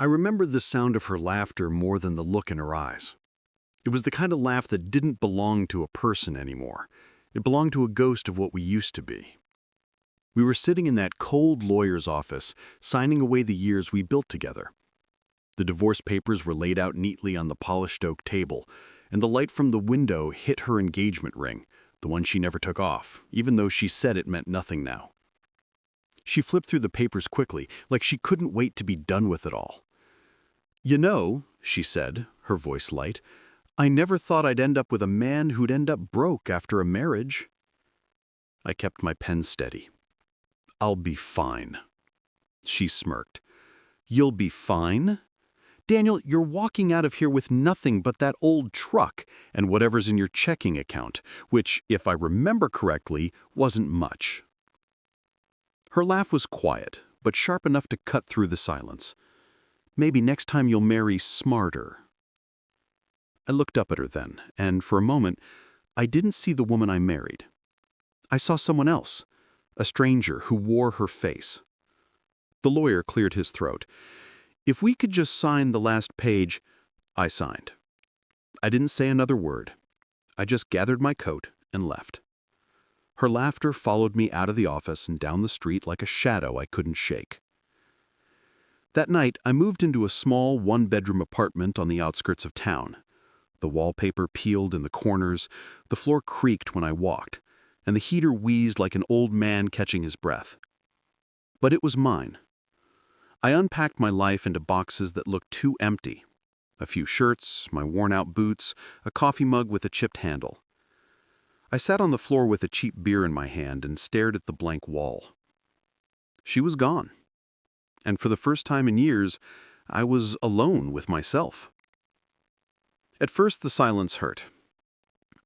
I remember the sound of her laughter more than the look in her eyes. It was the kind of laugh that didn't belong to a person anymore. It belonged to a ghost of what we used to be. We were sitting in that cold lawyer's office, signing away the years we built together. The divorce papers were laid out neatly on the polished oak table, and the light from the window hit her engagement ring, the one she never took off, even though she said it meant nothing now. She flipped through the papers quickly, like she couldn't wait to be done with it all. "You know," she said, her voice light, "I never thought I'd end up with a man who'd end up broke after a marriage." I kept my pen steady. "I'll be fine." She smirked. "You'll be fine? Daniel, you're walking out of here with nothing but that old truck and whatever's in your checking account, which, if I remember correctly, wasn't much." Her laugh was quiet, but sharp enough to cut through the silence. "Maybe next time you'll marry smarter." I looked up at her then, and for a moment, I didn't see the woman I married. I saw someone else, a stranger who wore her face. The lawyer cleared his throat. "If we could just sign the last page," I signed. I didn't say another word. I just gathered my coat and left. Her laughter followed me out of the office and down the street like a shadow I couldn't shake. That night, I moved into a small one-bedroom apartment on the outskirts of town. The wallpaper peeled in the corners, the floor creaked when I walked, and the heater wheezed like an old man catching his breath. But it was mine. I unpacked my life into boxes that looked too empty. A few shirts, my worn-out boots, a coffee mug with a chipped handle. I sat on the floor with a cheap beer in my hand and stared at the blank wall. She was gone. And for the first time in years, I was alone with myself. At first, the silence hurt.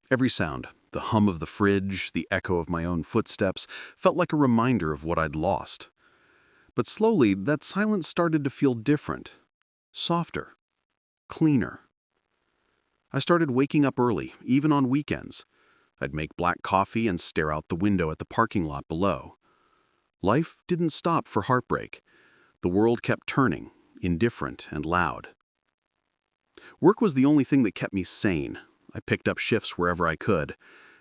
Every sound, the hum of the fridge, the echo of my own footsteps, felt like a reminder of what I'd lost. But slowly, that silence started to feel different, softer, cleaner. I started waking up early, even on weekends. I'd make black coffee and stare out the window at the parking lot below. Life didn't stop for heartbreak. The world kept turning, indifferent and loud. Work was the only thing that kept me sane. I picked up shifts wherever I could.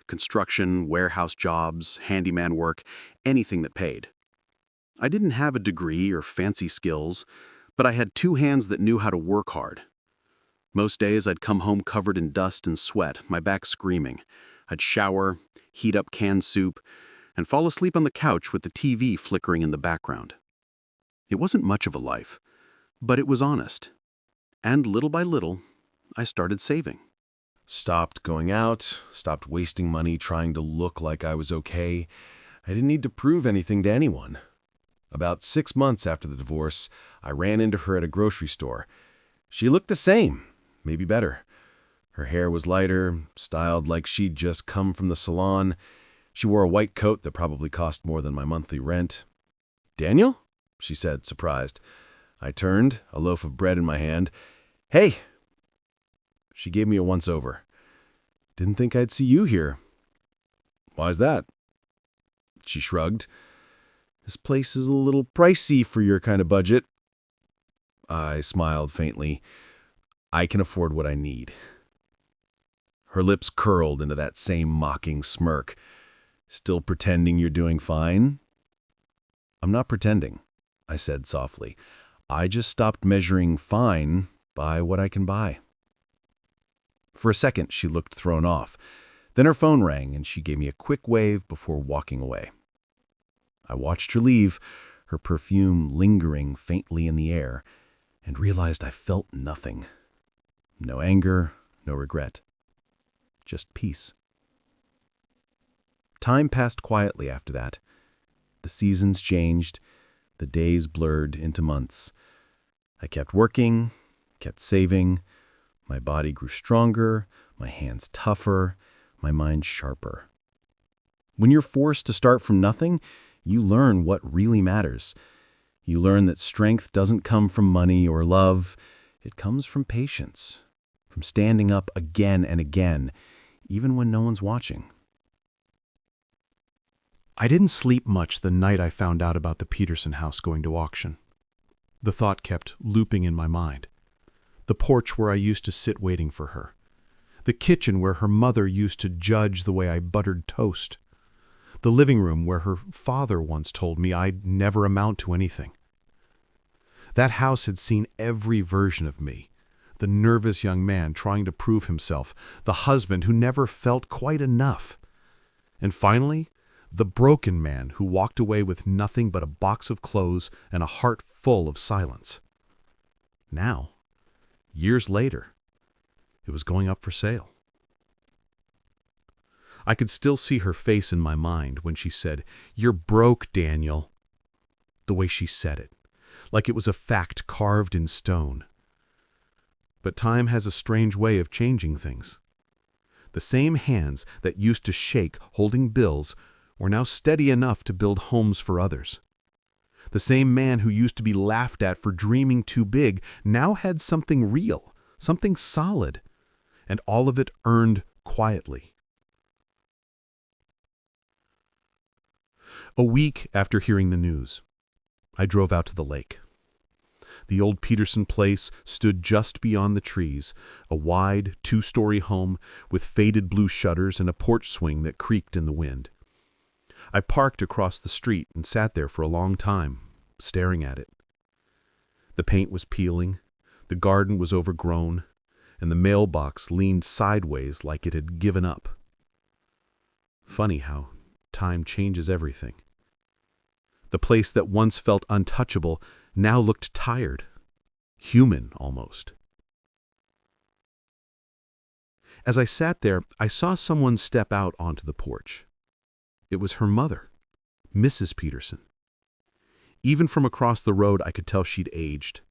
Construction, warehouse jobs, handyman work, anything that paid. I didn't have a degree or fancy skills, but I had two hands that knew how to work hard. Most days I'd come home covered in dust and sweat, my back screaming. I'd shower, heat up canned soup, and fall asleep on the couch with the TV flickering in the background. It wasn't much of a life, but it was honest. And little by little, I started saving. Stopped going out, stopped wasting money trying to look like I was okay. I didn't need to prove anything to anyone. About 6 months after the divorce, I ran into her at a grocery store. She looked the same, maybe better. Her hair was lighter, styled like she'd just come from the salon. She wore a white coat that probably cost more than my monthly rent. "Daniel?" she said, surprised. I turned, a loaf of bread in my hand. "Hey!" She gave me a once-over. "Didn't think I'd see you here." "Why's that?" She shrugged. "This place is a little pricey for your kind of budget." I smiled faintly. "I can afford what I need." Her lips curled into that same mocking smirk. "Still pretending you're doing fine?" "I'm not pretending," I said softly. "I just stopped measuring fine by what I can buy." For a second, she looked thrown off. Then her phone rang, and she gave me a quick wave before walking away. I watched her leave, her perfume lingering faintly in the air, and realized I felt nothing. No anger, no regret. Just peace. Time passed quietly after that. The seasons changed, the days blurred into months. I kept working, kept saving. My body grew stronger, my hands tougher, my mind sharper. When you're forced to start from nothing, you learn what really matters. You learn that strength doesn't come from money or love. It comes from patience, from standing up again and again, even when no one's watching. I didn't sleep much the night I found out about the Peterson house going to auction. The thought kept looping in my mind. The porch where I used to sit waiting for her. The kitchen where her mother used to judge the way I buttered toast. The living room where her father once told me I'd never amount to anything. That house had seen every version of me. The nervous young man trying to prove himself, the husband who never felt quite enough. And finally, the broken man who walked away with nothing but a box of clothes and a heart full of silence. Now, years later, it was going up for sale. I could still see her face in my mind when she said, "You're broke, Daniel." The way she said it, like it was a fact carved in stone. But time has a strange way of changing things. The same hands that used to shake holding bills were now steady enough to build homes for others. The same man who used to be laughed at for dreaming too big now had something real, something solid, and all of it earned quietly. A week after hearing the news, I drove out to the lake. The old Peterson place stood just beyond the trees, a wide, two-story home with faded blue shutters and a porch swing that creaked in the wind. I parked across the street and sat there for a long time, staring at it. The paint was peeling, the garden was overgrown, and the mailbox leaned sideways like it had given up. Funny how time changes everything. The place that once felt untouchable now looked tired, human almost. As I sat there, I saw someone step out onto the porch. It was her mother, Mrs. Peterson. Even from across the road, I could tell she'd aged.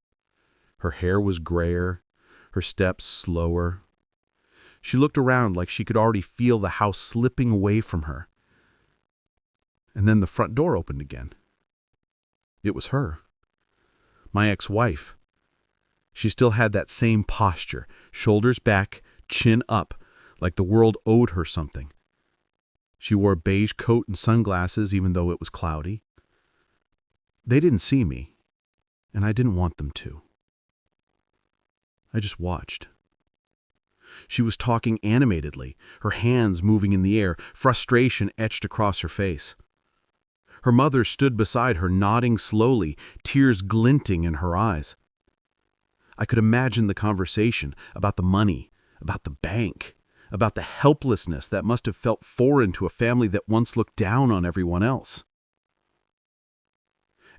Her hair was grayer, her steps slower. She looked around like she could already feel the house slipping away from her. And then the front door opened again. It was her, my ex-wife. She still had that same posture, shoulders back, chin up, like the world owed her something. She wore a beige coat and sunglasses even though it was cloudy. They didn't see me, and I didn't want them to. I just watched. She was talking animatedly, her hands moving in the air, frustration etched across her face. Her mother stood beside her, nodding slowly, tears glinting in her eyes. I could imagine the conversation about the money, about the bank, about the helplessness that must have felt foreign to a family that once looked down on everyone else.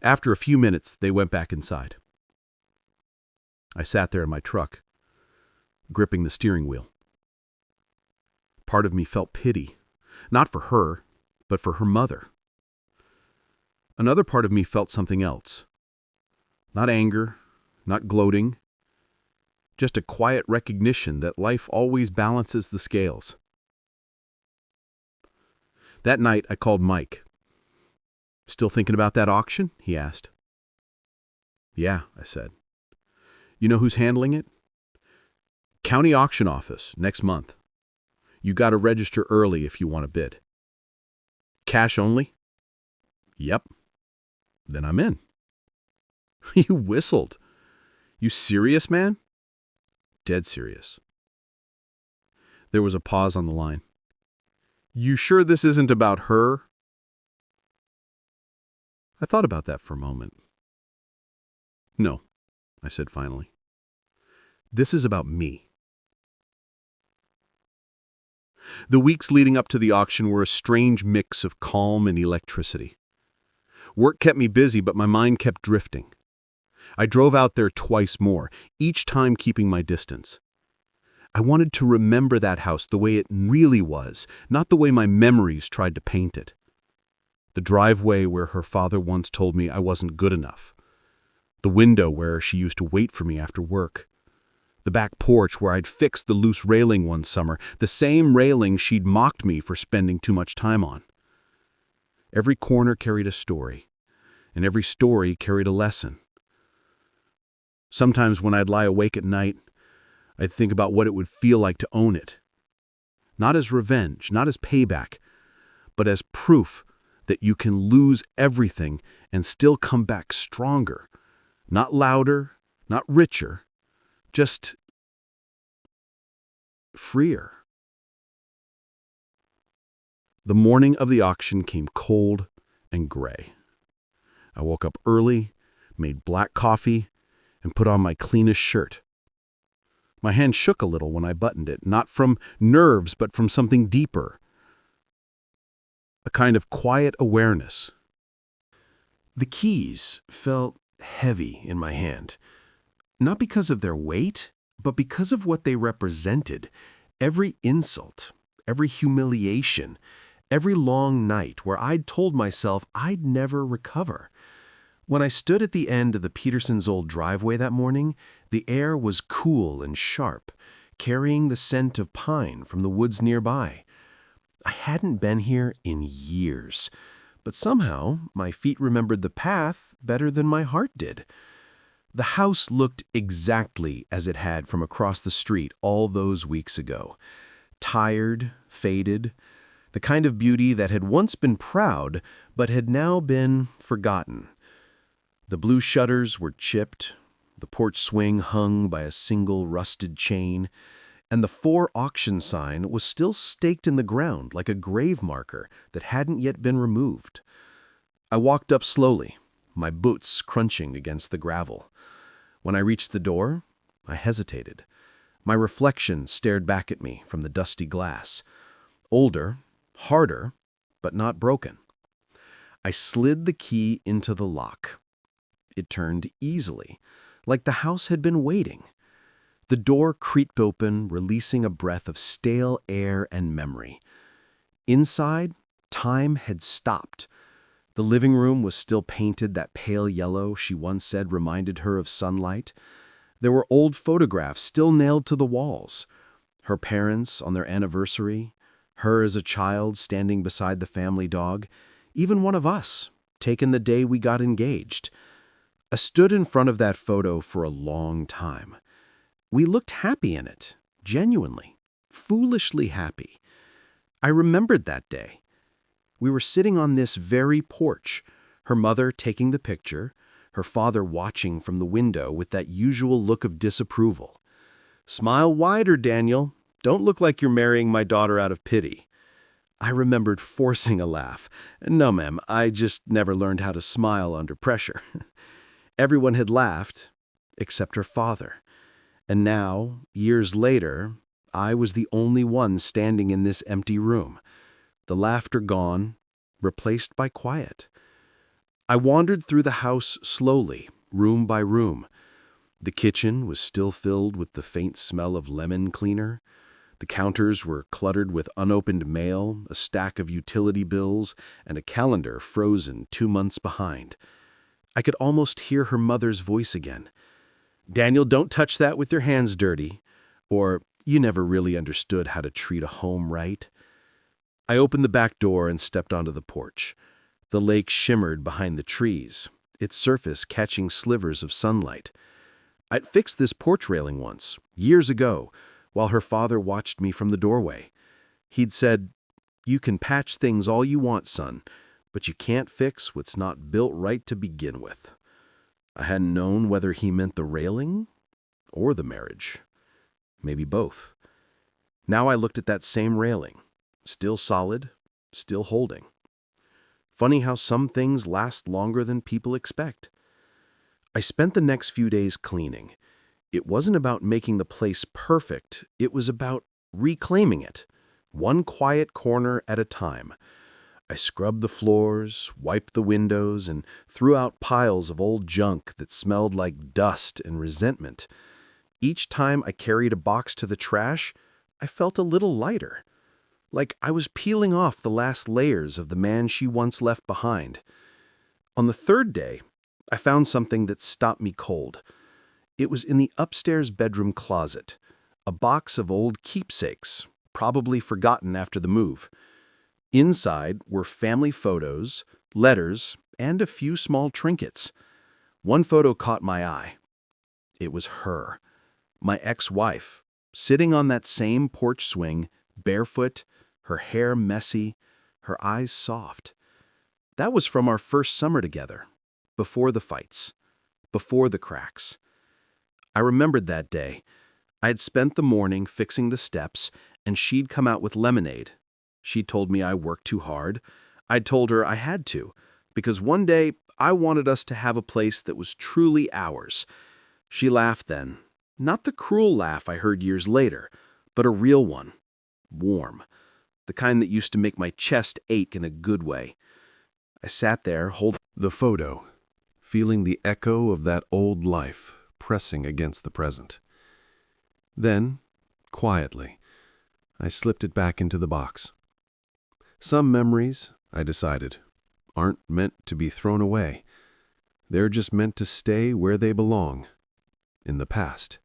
After a few minutes, they went back inside. I sat there in my truck, gripping the steering wheel. Part of me felt pity, not for her, but for her mother. Another part of me felt something else. Not anger, not gloating, just a quiet recognition that life always balances the scales. That night, I called Mike. "Still thinking about that auction?" he asked. "Yeah," I said. "You know who's handling it?" "County auction office, next month. You got to register early if you want to bid." "Cash only?" "Yep." "Then I'm in." You whistled. "You serious, man?" "Dead serious." There was a pause on the line. "You sure this isn't about her?" I thought about that for a moment. "No," I said finally. "This is about me." The weeks leading up to the auction were a strange mix of calm and electricity. Work kept me busy, but my mind kept drifting. I drove out there twice more, each time keeping my distance. I wanted to remember that house the way it really was, not the way my memories tried to paint it. The driveway where her father once told me I wasn't good enough. The window where she used to wait for me after work. The back porch where I'd fixed the loose railing one summer, the same railing she'd mocked me for spending too much time on. Every corner carried a story, and every story carried a lesson. Sometimes when I'd lie awake at night, I'd think about what it would feel like to own it. Not as revenge, not as payback, but as proof that you can lose everything and still come back stronger, Not louder, not richer, just freer. The morning of the auction came cold and gray. I woke up early, made black coffee, and put on my cleanest shirt. My hand shook a little when I buttoned it, not from nerves, but from something deeper. A kind of quiet awareness. The keys felt heavy in my hand, not because of their weight, but because of what they represented. Every insult, every humiliation, every long night where I'd told myself I'd never recover. When I stood at the end of the Petersons' old driveway that morning, the air was cool and sharp, carrying the scent of pine from the woods nearby. I hadn't been here in years, but somehow my feet remembered the path better than my heart did. The house looked exactly as it had from across the street all those weeks ago. Tired, faded, the kind of beauty that had once been proud but had now been forgotten. The blue shutters were chipped, the porch swing hung by a single rusted chain, and the "For Auction" sign was still staked in the ground like a grave marker that hadn't yet been removed. I walked up slowly, my boots crunching against the gravel. When I reached the door, I hesitated. My reflection stared back at me from the dusty glass. Older, harder, but not broken. I slid the key into the lock. It turned easily, like the house had been waiting. The door creaked open, releasing a breath of stale air and memory. Inside, time had stopped. The living room was still painted that pale yellow she once said reminded her of sunlight. There were old photographs still nailed to the walls. Her parents on their anniversary, her as a child standing beside the family dog, even one of us, taken the day we got engaged. I stood in front of that photo for a long time. We looked happy in it, genuinely, foolishly happy. I remembered that day. We were sitting on this very porch, her mother taking the picture, her father watching from the window with that usual look of disapproval. "Smile wider, Daniel. Don't look like you're marrying my daughter out of pity." I remembered forcing a laugh. "No, ma'am, I just never learned how to smile under pressure." Everyone had laughed, except her father. And now, years later, I was the only one standing in this empty room. The laughter gone, replaced by quiet. I wandered through the house slowly, room by room. The kitchen was still filled with the faint smell of lemon cleaner. The counters were cluttered with unopened mail, a stack of utility bills, and a calendar frozen 2 months behind. I could almost hear her mother's voice again. "Daniel, don't touch that with your hands dirty." Or, "You never really understood how to treat a home right." I opened the back door and stepped onto the porch. The lake shimmered behind the trees, its surface catching slivers of sunlight. I'd fixed this porch railing once, years ago, while her father watched me from the doorway. He'd said, "You can patch things all you want, son, but you can't fix what's not built right to begin with." I hadn't known whether he meant the railing or the marriage. Maybe both. Now I looked at that same railing, still solid, still holding. Funny how some things last longer than people expect. I spent the next few days cleaning. It wasn't about making the place perfect, it was about reclaiming it, one quiet corner at a time. I scrubbed the floors, wiped the windows, and threw out piles of old junk that smelled like dust and resentment. Each time I carried a box to the trash, I felt a little lighter, like I was peeling off the last layers of the man she once left behind. On the third day, I found something that stopped me cold. It was in the upstairs bedroom closet, a box of old keepsakes, probably forgotten after the move. Inside were family photos, letters, and a few small trinkets. One photo caught my eye. It was her, my ex-wife, sitting on that same porch swing, barefoot, her hair messy, her eyes soft. That was from our first summer together, before the fights, before the cracks. I remembered that day. I had spent the morning fixing the steps, and she'd come out with lemonade. She'd told me I worked too hard. I'd told her I had to, because one day I wanted us to have a place that was truly ours. She laughed then. Not the cruel laugh I heard years later, but a real one. Warm. The kind that used to make my chest ache in a good way. I sat there, holding the photo, feeling the echo of that old life pressing against the present. Then, quietly, I slipped it back into the box. Some memories, I decided, aren't meant to be thrown away. They're just meant to stay where they belong, in the past.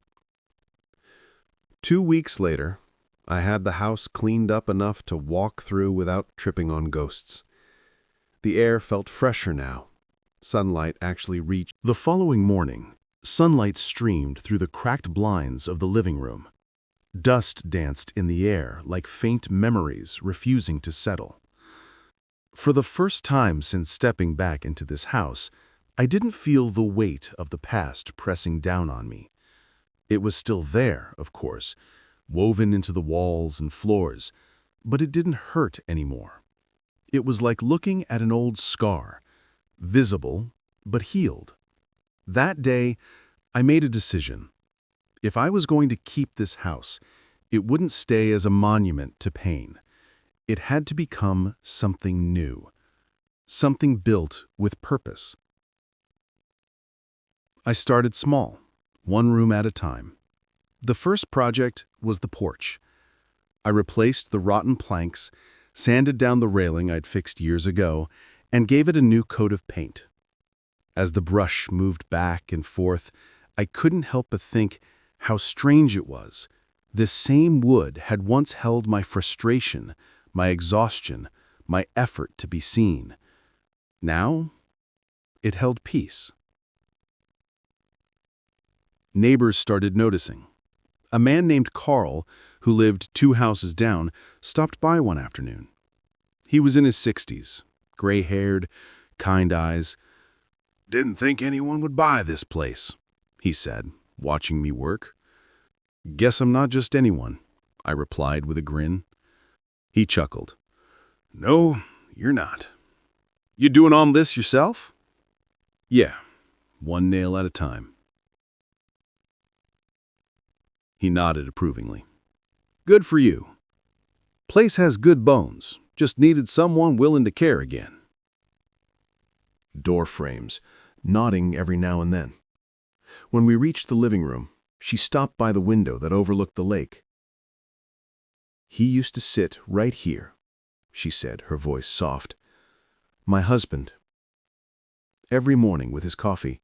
2 weeks later, I had the house cleaned up enough to walk through without tripping on ghosts. The air felt fresher now. Sunlight actually reached. The following morning, sunlight streamed through the cracked blinds of the living room. Dust danced in the air like faint memories refusing to settle. For the first time since stepping back into this house, I didn't feel the weight of the past pressing down on me. It was still there, of course, woven into the walls and floors, but it didn't hurt anymore. It was like looking at an old scar, visible but healed. That day, I made a decision. If I was going to keep this house, it wouldn't stay as a monument to pain. It had to become something new, something built with purpose. I started small, one room at a time. The first project was the porch. I replaced the rotten planks, sanded down the railing I'd fixed years ago, and gave it a new coat of paint. As the brush moved back and forth, I couldn't help but think how strange it was. This same wood had once held my frustration, my exhaustion, my effort to be seen. Now, it held peace. Neighbors started noticing. A man named Carl, who lived 2 houses down, stopped by one afternoon. He was in his 60s, gray-haired, kind eyes. "Didn't think anyone would buy this place," he said, watching me work. "Guess I'm not just anyone," I replied with a grin. He chuckled. "No, you're not. You doing all this yourself?" "Yeah, one nail at a time." He nodded approvingly. "Good for you. Place has good bones, just needed someone willing to care again." Door frames, nodding every now and then. When we reached the living room, she stopped by the window that overlooked the lake. "He used to sit right here," she said, her voice soft. "My husband. Every morning with his coffee,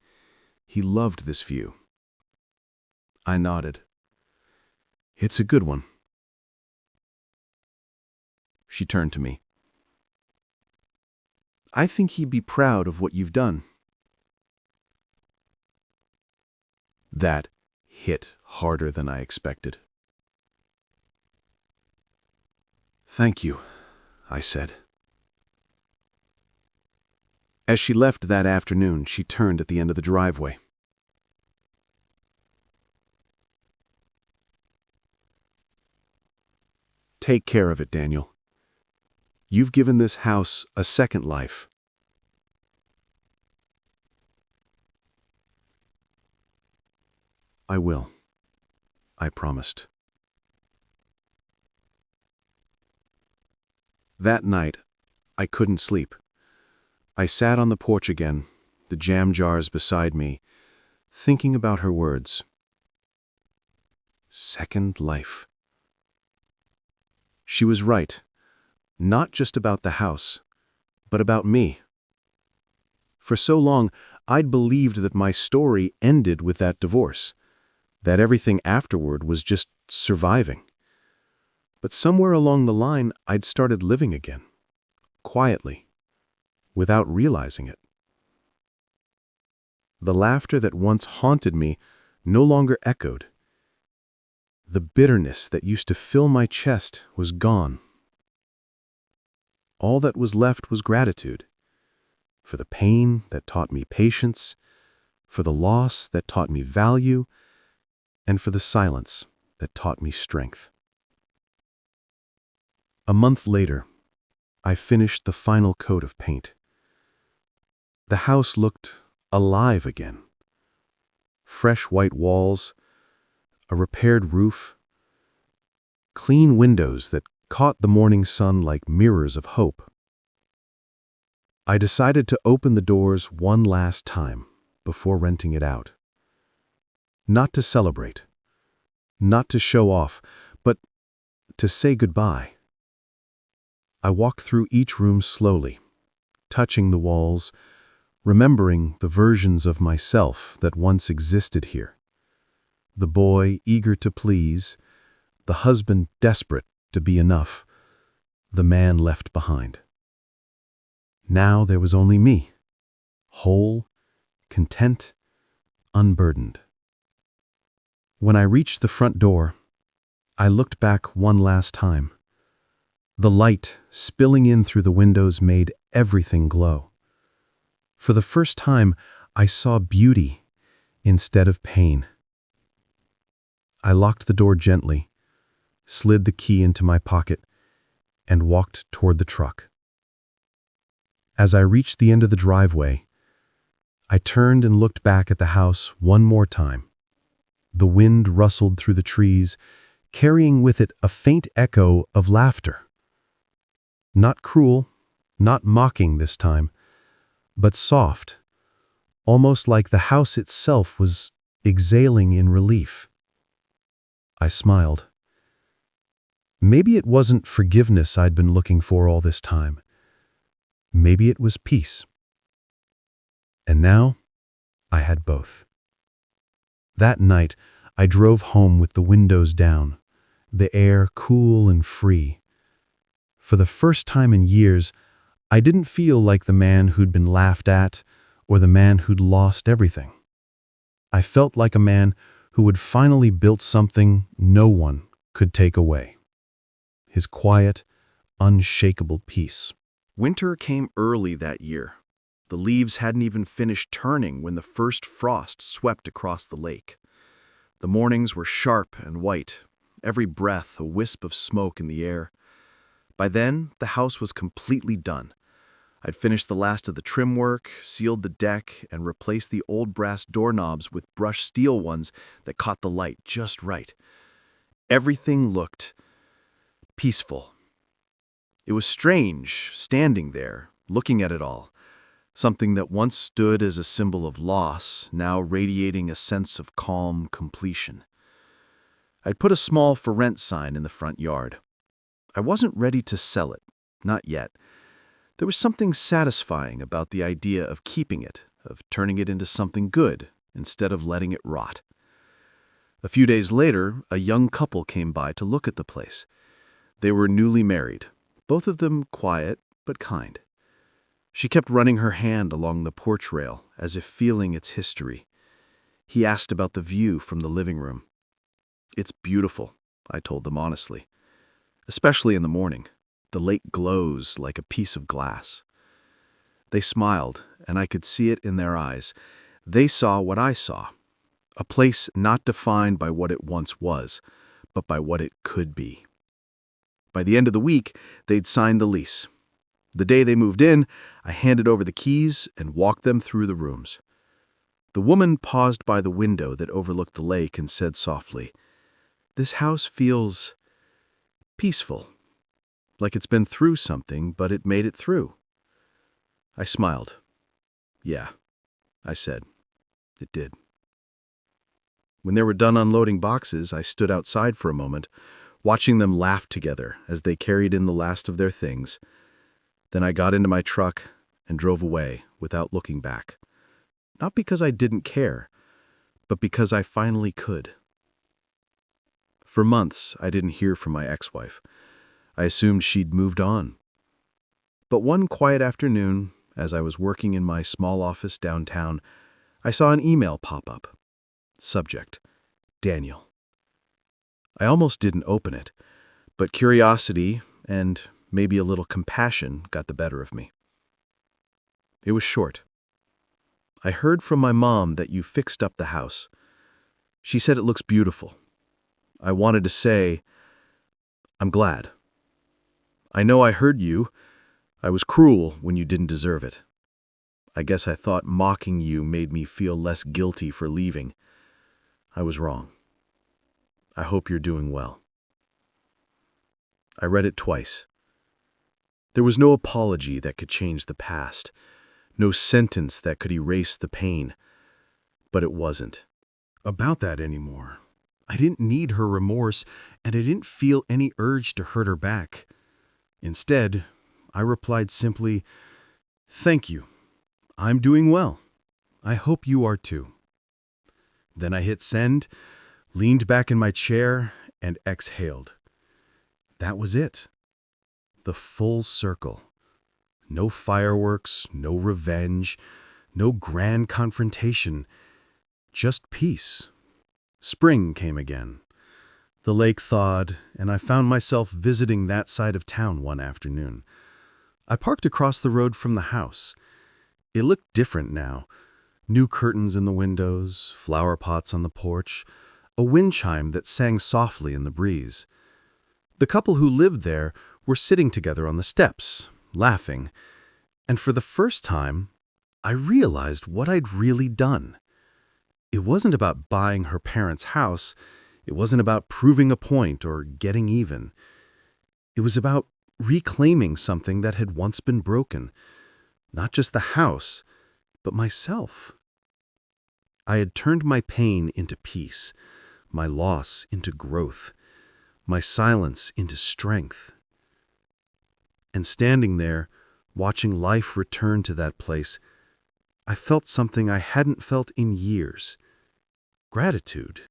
he loved this view." I nodded. "It's a good one." She turned to me. "I think he'd be proud of what you've done." That hit harder than I expected. "Thank you," I said. As she left that afternoon, she turned at the end of the driveway. "Take care of it, Daniel. You've given this house a second life." "I will," I promised. That night, I couldn't sleep. I sat on the porch again, the jam jars beside me, thinking about her words. Second life. She was right, not just about the house, but about me. For so long, I'd believed that my story ended with that divorce, that everything afterward was just surviving. But somewhere along the line, I'd started living again, quietly, without realizing it. The laughter that once haunted me no longer echoed. The bitterness that used to fill my chest was gone. All that was left was gratitude for the pain that taught me patience, for the loss that taught me value, and for the silence that taught me strength. A month later, I finished the final coat of paint. The house looked alive again. Fresh white walls, a repaired roof, clean windows that caught the morning sun like mirrors of hope. I decided to open the doors one last time before renting it out. Not to celebrate, not to show off, but to say goodbye. I walked through each room slowly, touching the walls, remembering the versions of myself that once existed here. The boy eager to please, the husband desperate to be enough, the man left behind. Now there was only me, whole, content, unburdened. When I reached the front door, I looked back one last time. The light spilling in through the windows made everything glow. For the first time, I saw beauty instead of pain. I locked the door gently, slid the key into my pocket, and walked toward the truck. As I reached the end of the driveway, I turned and looked back at the house one more time. The wind rustled through the trees, carrying with it a faint echo of laughter. Not cruel, not mocking this time, but soft, almost like the house itself was exhaling in relief. I smiled. Maybe it wasn't forgiveness I'd been looking for all this time. Maybe it was peace. And now, I had both. That night, I drove home with the windows down, the air cool and free. For the first time in years, I didn't feel like the man who'd been laughed at or the man who'd lost everything. I felt like a man who had finally built something no one could take away. His quiet, unshakable peace. Winter came early that year. The leaves hadn't even finished turning when the first frost swept across the lake. The mornings were sharp and white, every breath a wisp of smoke in the air. By then, the house was completely done. I'd finished the last of the trim work, sealed the deck, and replaced the old brass doorknobs with brushed steel ones that caught the light just right. Everything looked peaceful. It was strange, standing there, looking at it all. Something that once stood as a symbol of loss, now radiating a sense of calm completion. I'd put a small for rent sign in the front yard. I wasn't ready to sell it, not yet. There was something satisfying about the idea of keeping it, of turning it into something good, instead of letting it rot. A few days later, a young couple came by to look at the place. They were newly married, both of them quiet but kind. She kept running her hand along the porch rail, as if feeling its history. He asked about the view from the living room. "It's beautiful," I told them honestly. "Especially in the morning. The lake glows like a piece of glass." They smiled, and I could see it in their eyes. They saw what I saw. A place not defined by what it once was, but by what it could be. By the end of the week, they'd signed the lease. The day they moved in, I handed over the keys and walked them through the rooms. The woman paused by the window that overlooked the lake and said softly, "This house feels peaceful, like it's been through something, but it made it through." I smiled. "Yeah," I said. "It did." When they were done unloading boxes, I stood outside for a moment, watching them laugh together as they carried in the last of their things. Then I got into my truck and drove away without looking back. Not because I didn't care, but because I finally could. For months, I didn't hear from my ex-wife. I assumed she'd moved on. But one quiet afternoon, as I was working in my small office downtown, I saw an email pop up. Subject: Daniel. I almost didn't open it, but curiosity and maybe a little compassion got the better of me. It was short. I heard from my mom that you fixed up the house. She said it looks beautiful. I wanted to say, I'm glad. I know I hurt you. I was cruel when you didn't deserve it. I guess I thought mocking you made me feel less guilty for leaving. I was wrong. I hope you're doing well. I read it twice. There was no apology that could change the past, no sentence that could erase the pain. But it wasn't about that anymore. I didn't need her remorse, and I didn't feel any urge to hurt her back. Instead, I replied simply, "Thank you. I'm doing well. I hope you are too." Then I hit send, leaned back in my chair, and exhaled. That was it. The full circle. No fireworks, no revenge, no grand confrontation. Just peace. Spring came again. The lake thawed, and I found myself visiting that side of town one afternoon. I parked across the road from the house. It looked different now. New curtains in the windows, flower pots on the porch, a wind chime that sang softly in the breeze. The couple who lived there were sitting together on the steps, laughing, and for the first time, I realized what I'd really done. It wasn't about buying her parents' house. It wasn't about proving a point or getting even. It was about reclaiming something that had once been broken. Not just the house, but myself. I had turned my pain into peace, my loss into growth, my silence into strength. And standing there, watching life return to that place, I felt something I hadn't felt in years. Gratitude.